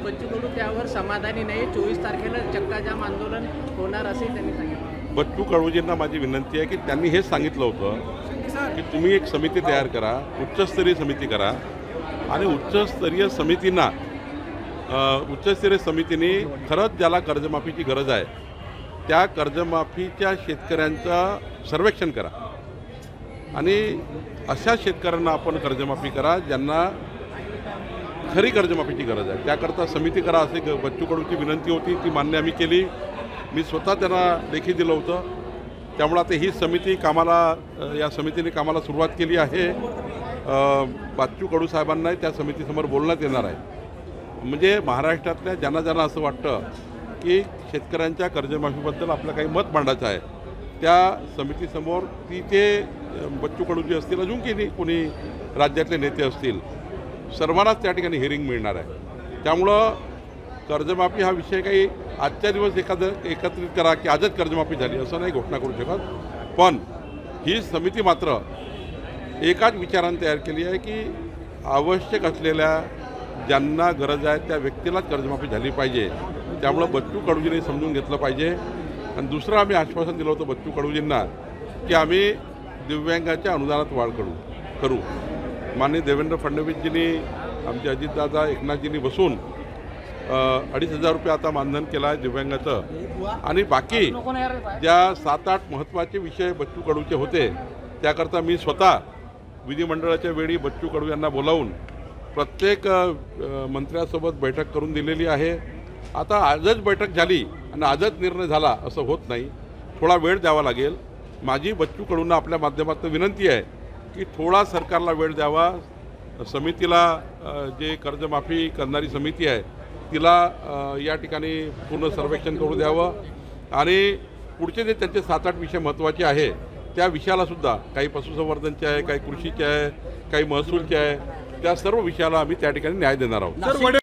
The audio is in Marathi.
बच्चू कडू त्यावर समाधानी नाही। 24 तारखेला चक्काजाम आंदोलन होणार असे त्यांनी सांगितलं। बच्चू कडूजींना माझी विनंती आहे की त्यांनी हेच सांगितलं होतं की तुम्ही एक समिती तयार करा, उच्चस्तरीय समिती करा आणि उच्चस्तरीय समितीने खरंच ज्याला कर्जमाफीची गरज आहे त्या कर्जमाफीच्या शेतकऱ्यांचं सर्वेक्षण करा आणि अशा शेतकऱ्यांना आपण कर्जमाफी करा ज्यांना खरी कर्जमाफीची गरज आहे, त्याकरता समिती करा असे बच्चू कडूची विनंती होती। ती मान्य आम्ही केली। मी स्वतः त्यांना लेखी दिलं होतं। त्यामुळे आता ही समिती कामाला, या समितीने कामाला सुरुवात केली आहे। बच्चू कडू साहेबांनाही त्या समितीसमोर बोलण्यात येणार आहे। म्हणजे महाराष्ट्रातल्या ज्यांना असं वाटतं की शेतकऱ्यांच्या कर्जमाफीबद्दल आपलं काही मत मांडायचं आहे, त्या समितीसमोर ते बच्चू कडूजी असतील, अजून कोणी राज्यातले नेते असतील, सर्वांनाच त्या ठिकाणी हिअरिंग मिळणार आहे। त्यामुळं कर्जमाफी हा विषय काही आजच्या दिवस एकत्रित करा की आजच कर्जमाफी झाली असं नाही घोषणा करू शकत। पण ही समिती मात्र एकाच विचाराने तयार केली आहे की आवश्यक असलेल्या ज्यांना गरज आहे त्या व्यक्तीलाच कर्जमाफी झाली पाहिजे। त्यामुळं बच्चू कडूजींनी समजून घेतलं पाहिजे। आणि दुसरं आम्ही आश्वासन दिलं होतं बच्चू कडूजींना की आम्ही दिव्यांगाच्या अनुदानात वाढ करू। माननीय देवेंद्र फडणवीसजींनी, आमचे अजितदादा, एकनाथजींनी बसून 2,500 रुपये आता मानधन केलं आहे दिव्यांगाचं। आणि बाकी ज्या 7-8 महत्त्वाचे विषय बच्चू कडूचे होते त्याकरता मी स्वतः विधिमंडळाच्या वेळी बच्चू कडू यांना बोलावून प्रत्येक मंत्र्यासोबत बैठक करून दिलेली आहे। आता आजच बैठक झाली आणि आजच निर्णय झाला असं होत नाही, थोडा वेळ द्यावा लागेल। माझी बच्चू कडूंना आपल्या माध्यमातून विनंती आहे की थोडा सरकारला वेळ द्यावा। समितीला, जे कर्जमाफी करणारी समिती आहे तिला या ठिकाणी पूर्ण सर्वेक्षण करू द्यावं आणि पुढचे जे त्यांचे 7-8 विषय महत्त्वाचे आहे त्या विषयालासुद्धा, काही पशुसंवर्धनचे आहे, काही कृषीचे आहे, काही महसूलचे आहे, त्या सर्व विषयाला आम्ही त्या ठिकाणी न्याय देणार आहोत।